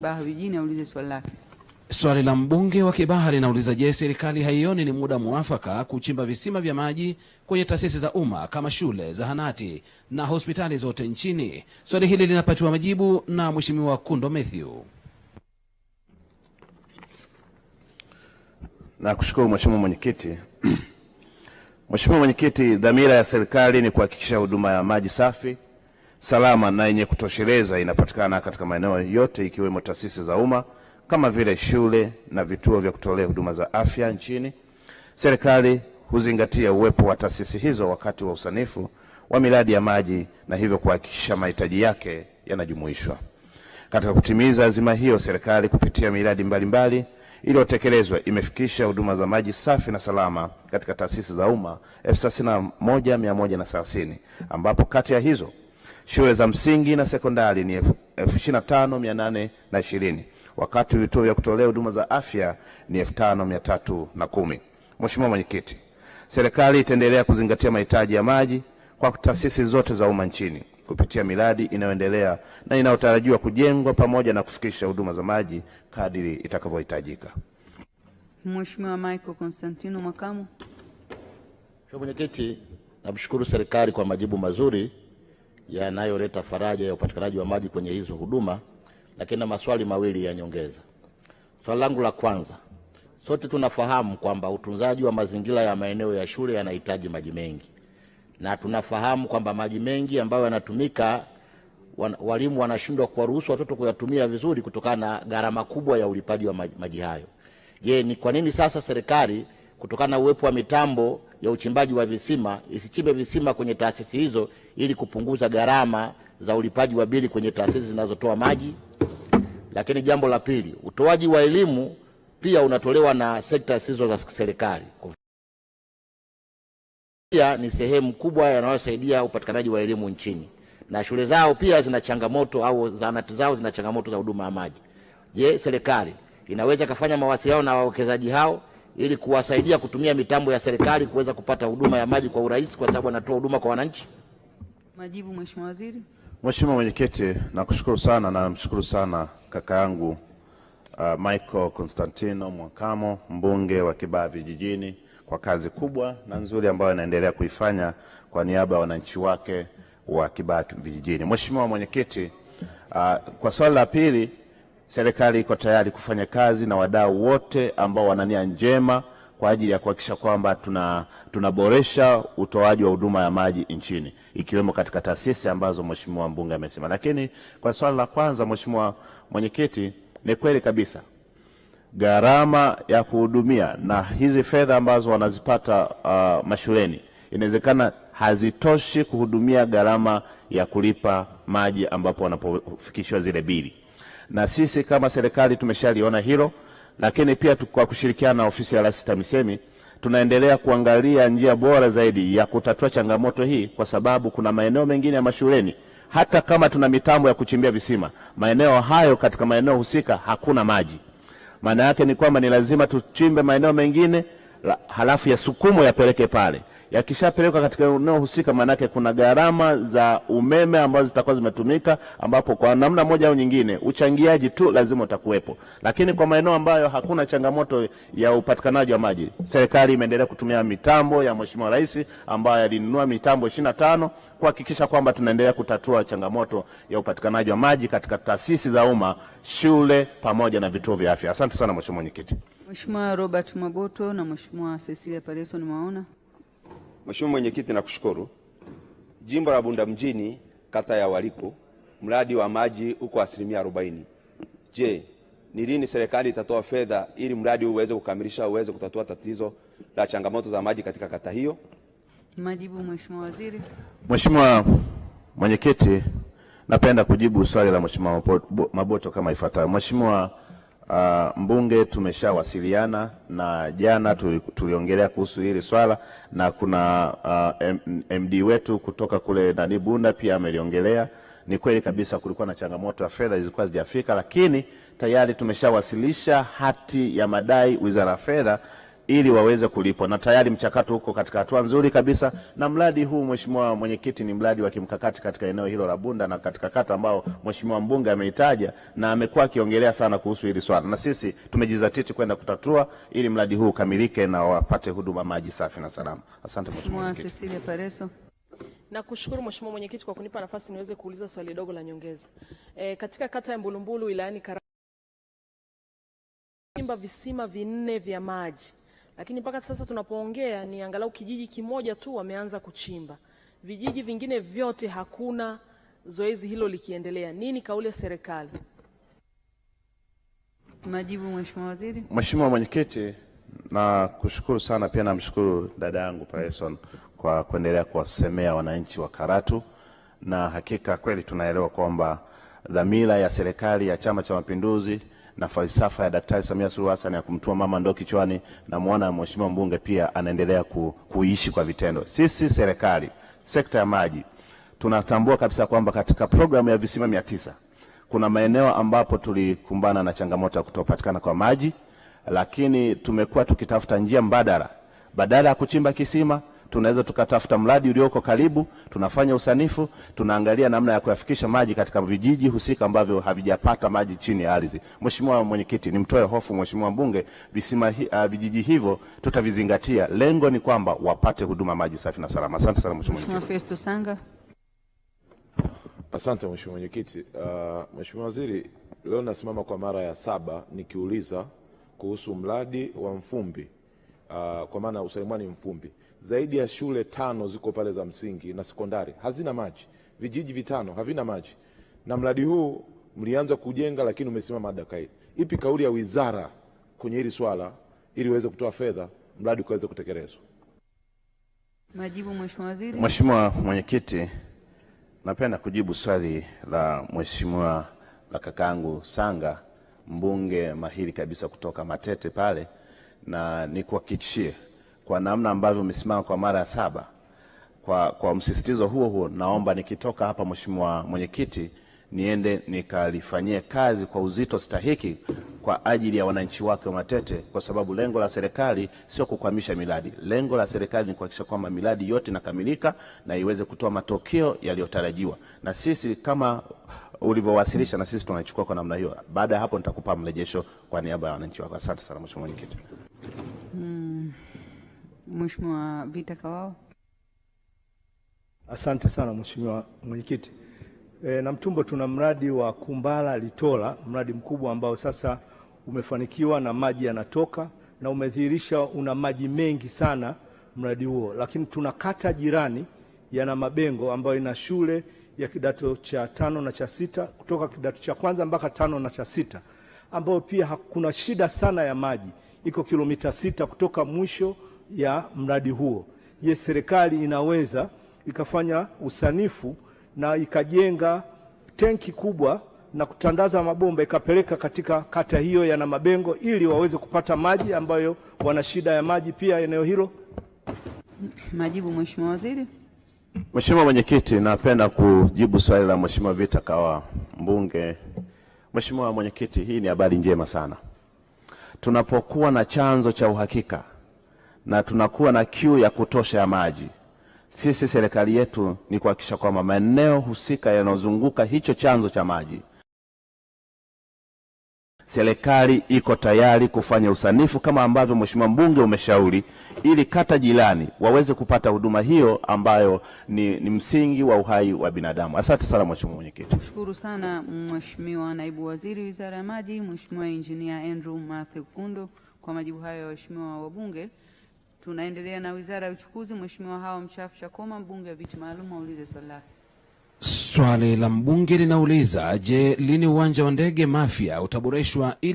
Kibaha Vijijini aulize swali lake. Swali la mbunge wa Kibaha linauliza, je, serikali haioni ni muda muafaka kuchimba visima vya maji kwenye taasisi za umma kama shule, zahanati na hospitali zote nchini? Swali hili linapatiwa majibu na Mheshimiwa Kundo Mathew. Na kushukuru Mheshimiwa Mwenyekiti. Mheshimiwa Mwenyekiti, dhamira ya serikali ni kuhakikisha huduma ya maji safi, salama na yenye kutosheleza inapatikana katika maeneo yote ikiwemo taasisi za umma kama vile shule na vituo vya kutolea huduma za afya nchini. Serikali huzingatia uwepo wa taasisi hizo wakati wa usanifu wa miradi ya maji na hivyo kuhakikisha mahitaji yake yanajumuishwa. Katika kutimiza azima hiyo, serikali kupitia miradi mbalimbali iliyotekelezwa imefikisha huduma za maji safi na salama katika taasisi za umma 31,130, ambapo kati ya hizo shule za msingi na sekondari ni 25,820, wakati vituo vya kutolea huduma za afya ni 5,310. Mheshimiwa Mwenyekiti, serikali itaendelea kuzingatia mahitaji ya maji kwa taasisi zote za umma nchini kupitia miradi inayoendelea na inayotarajiwa kujengwa pamoja na kufikisha huduma za maji kadiri itakavyohitajika. Mheshimiwa Michael Constantino, makamu. Mheshimiwa Mwenyekiti, namshukuru serikali kwa majibu mazuri yanayoleta faraja ya upatikanaji wa maji kwenye hizo huduma, lakini na maswali mawili ya nyongeza. Swali langu la kwanza, sote tunafahamu kwamba utunzaji wa mazingira ya maeneo ya shule yanahitaji maji mengi, na tunafahamu kwamba maji mengi ambayo yanatumika walimu wanashindwa kuwaruhusu watoto kuyatumia vizuri kutokana na gharama kubwa ya ulipaji wa maji hayo. Je, ni kwa nini sasa serikali kutokana na uwepo wa mitambo ya uchimbaji wa visima isichimbe visima kwenye taasisi hizo ili kupunguza gharama za ulipaji wa bili kwenye taasisi zinazotoa maji? Lakini jambo la pili, utoaji wa elimu pia unatolewa na sekta zisizo za serikali. Pia ni sehemu kubwa yanayosaidia upatikanaji wa elimu nchini, na shule zao pia zina changamoto au zahanati zao zina changamoto za huduma ya maji. Je, serikali inaweza kufanya mawasiliano na wawekezaji hao ili kuwasaidia kutumia mitambo ya serikali kuweza kupata huduma ya maji kwa urahisi, kwa sababu wanatoa huduma kwa wananchi? Majibu, Mheshimiwa Waziri. Mheshimiwa Mwenyekiti, nakushukuru sana na namshukuru sana kaka yangu Michael Constantino Mwakamo, mbunge wa Kibaha Vijijini, kwa kazi kubwa na nzuri ambayo anaendelea kuifanya kwa niaba ya wananchi wake wa Kibaha Vijijini. Mheshimiwa Mwenyekiti, kwa swali la pili, serikali iko tayari kufanya kazi na wadau wote ambao wana nia njema kwa ajili ya kuhakikisha kwamba tunaboresha utoaji wa huduma ya maji nchini, ikiwemo katika taasisi ambazo Mheshimiwa mbunge amesema. Lakini kwa swali la kwanza, Mheshimiwa Mwenyekiti, ni kweli kabisa gharama ya kuhudumia na hizi fedha ambazo wanazipata mashuleni inawezekana hazitoshi kuhudumia gharama ya kulipa maji ambapo wanapofikishwa zile bili. Na sisi kama serikali tumeshaliona hilo, lakini pia kwa kushirikiana na ofisi ya Rais TAMISEMI tunaendelea kuangalia njia bora zaidi ya kutatua changamoto hii, kwa sababu kuna maeneo mengine ya mashuleni hata kama tuna mitambo ya kuchimbia visima, maeneo hayo katika maeneo husika hakuna maji. Maana yake ni kwamba ni lazima tuchimbe maeneo mengine halafu yasukumwe yapeleke pale. Yakishapelekwa katika eneo husika, maana yake kuna gharama za umeme ambazo zitakuwa zimetumika, ambapo kwa namna moja au nyingine uchangiaji tu lazima utakuwepo. Lakini kwa maeneo ambayo hakuna changamoto ya upatikanaji wa maji, serikali imeendelea kutumia mitambo ya Mheshimiwa Rais ambayo alinunua mitambo 25 kuhakikisha kwamba tunaendelea kutatua changamoto ya upatikanaji wa maji katika taasisi za umma, shule pamoja na vituo vya afya. Asante sana Mheshimiwa Mwenyekiti. Mheshimiwa Robert Maboto na Mheshimiwa Cecilia Pareso nimeona. Mheshimiwa Mwenyekiti, nakushukuru. Jimbo la Bunda mjini, kata ya Waliku, mradi wa maji uko 40%. Je, ni lini serikali itatoa fedha ili mradi uweze kukamilisha uweze kutatua tatizo la changamoto za maji katika kata hiyo? Majibu, Mheshimiwa Waziri. Mheshimiwa Mwenyekiti, napenda kujibu swali la Mheshimiwa Maboto kama ifuatavyo. Mheshimiwa mbunge, tumeshawasiliana na jana tuliongelea kuhusu hili swala, na kuna MD wetu kutoka kule Bunda pia ameliongelea. Ni kweli kabisa kulikuwa na changamoto ya fedha zilikuwa zijafika, lakini tayari tumeshawasilisha hati ya madai Wizara ya Fedha ili waweze kulipwa, na tayari mchakato huko katika hatua nzuri kabisa. Na mradi huu Mheshimiwa Mwenyekiti, ni mradi wa kimkakati katika eneo hilo la Bunda na katika kata ambao Mheshimiwa mbunge ameitaja na amekuwa akiongelea sana kuhusu hili swala, na sisi tumejizatiti kwenda kutatua ili mradi huu kamilike na wapate huduma maji safi na salama. Asante Mheshimiwa Mwenyekiti. Cecilia Pareso. Nakushukuru Mheshimiwa Mwenyekiti kwa kunipa nafasi niweze kuuliza swali dogo la nyongeza. Katika kata ya Mbulumbulu wilayani Karagwe chimba visima 4 vya maji, lakini mpaka sasa tunapoongea ni angalau kijiji kimoja tu wameanza kuchimba. Vijiji vingine vyote hakuna zoezi hilo likiendelea. Nini kauli ya serikali? Majibu Mheshimiwa Waziri. Mheshimiwa Mwenyekiti, na kushukuru sana, pia namshukuru dada yangu Pareson kwa kuendelea kuwasemea wananchi wa Karatu, na hakika kweli tunaelewa kwamba dhamira ya serikali ya Chama cha Mapinduzi na falsafa ya Daktari Samia Suluhu Hassan ya kumtua mama ndoo kichwani, na muona Mheshimiwa mbunge pia anaendelea kuishi kwa vitendo. Sisi serikali, sekta ya maji, tunatambua kabisa kwamba katika programu ya visima 900 kuna maeneo ambapo tulikumbana na changamoto ya kutopatikana kwa maji, lakini tumekuwa tukitafuta njia mbadala. Badala ya kuchimba kisima, tunaweza tukatafuta mradi ulioko karibu, tunafanya usanifu, tunaangalia namna ya kuyafikisha maji katika vijiji husika ambavyo havijapata maji chini ya ardhi. Mheshimiwa Mwenyekiti, nimtoe hofu Mheshimiwa mbunge, vijiji hivyo tutavizingatia. Lengo ni kwamba wapate huduma maji safi na salama. Asante sana Mheshimiwa Mwenyekiti. Mheshimiwa Festo Sanga. Asante Mheshimiwa Mwenyekiti. Mheshimiwa Waziri, leo nasimama kwa mara ya 7 nikiuliza kuhusu mradi wa Mfumbi, kwa maana Usalimani Mfumbi. Zaidi ya shule 5 ziko pale za msingi na sekondari hazina maji, vijiji 5 havina maji, na mradi huu mlianza kujenga lakini umesimama dakika hii. Ipi kauli ya wizara kwenye hili swala ili uweze kutoa fedha mradi ukaweze kutekelezwa? Majibu Mheshimiwa Waziri. Mheshimiwa Mwenyekiti, napenda kujibu swali la Mheshimiwa la kakaangu Sanga, mbunge mahiri kabisa kutoka Matete pale, na nikuhakikishie kwa namna ambavyo umesimama kwa mara ya 7 kwa msisitizo huo, naomba nikitoka hapa Mheshimiwa Mwenyekiti niende nikalifanyie kazi kwa uzito stahiki kwa ajili ya wananchi wake wa Matete, kwa sababu lengo la serikali sio kukwamisha miradi. Lengo la serikali ni kuhakikisha kwamba miradi yote inakamilika na iweze kutoa matokeo yaliyotarajiwa, na sisi kama ulivyowasilisha na sisi tunachukua kwa namna hiyo. Baada ya hapo nitakupa mrejesho kwa niaba ya wananchi wako. Asante sana Mheshimiwa Mwenyekiti. Mheshimiwa Vita Kawao. Asante sana Mheshimiwa Mwenyekiti. Namtumbo tuna mradi wa Kumbala Litola, mradi mkubwa ambao sasa umefanikiwa na maji yanatoka na umedhihirisha una maji mengi sana mradi huo, lakini tuna kata jirani ya Namabengo ambayo ina shule ya kidato cha 5 na cha 6, kutoka kidato cha kwanza mpaka 5 na cha 6, ambayo pia hakuna shida sana ya maji, iko kilomita 6 kutoka mwisho ya mradi huo. Je, serikali inaweza ikafanya usanifu na ikajenga tenki kubwa na kutandaza mabomba ikapeleka katika kata hiyo ya Namabengo ili waweze kupata maji ambayo wana shida ya maji pia eneo hilo? Majibu Mheshimiwa Waziri. Mheshimiwa Mwenyekiti, napenda kujibu swali la Mheshimiwa Vita Kawa mbunge. Mheshimiwa Mwenyekiti, hii ni habari njema sana. Tunapokuwa na chanzo cha uhakika na tunakuwa na kiu ya kutosha ya maji, sisi serikali yetu ni kuhakikisha kwamba maeneo husika yanayozunguka hicho chanzo cha maji, serikali iko tayari kufanya usanifu kama ambavyo Mheshimiwa mbunge umeshauri, ili kata jirani waweze kupata huduma hiyo ambayo ni msingi wa uhai wa binadamu. Asante sana Mheshimiwa Mwenyekiti. Shukuru sana Mheshimiwa Naibu Waziri Wizara ya Maji, Mheshimiwa Engineer Andrew Mathew Kundo kwa majibu hayo ya waheshimiwa wabunge. Tunaendelea na Wizara ya Uchukuzi. Mheshimiwa Hawa Mchafu Chakoma, mbunge wa viti maalum, aulize swali lake. Swali la mbunge linauliza, je, lini uwanja wa ndege Mafia utaboreshwa ili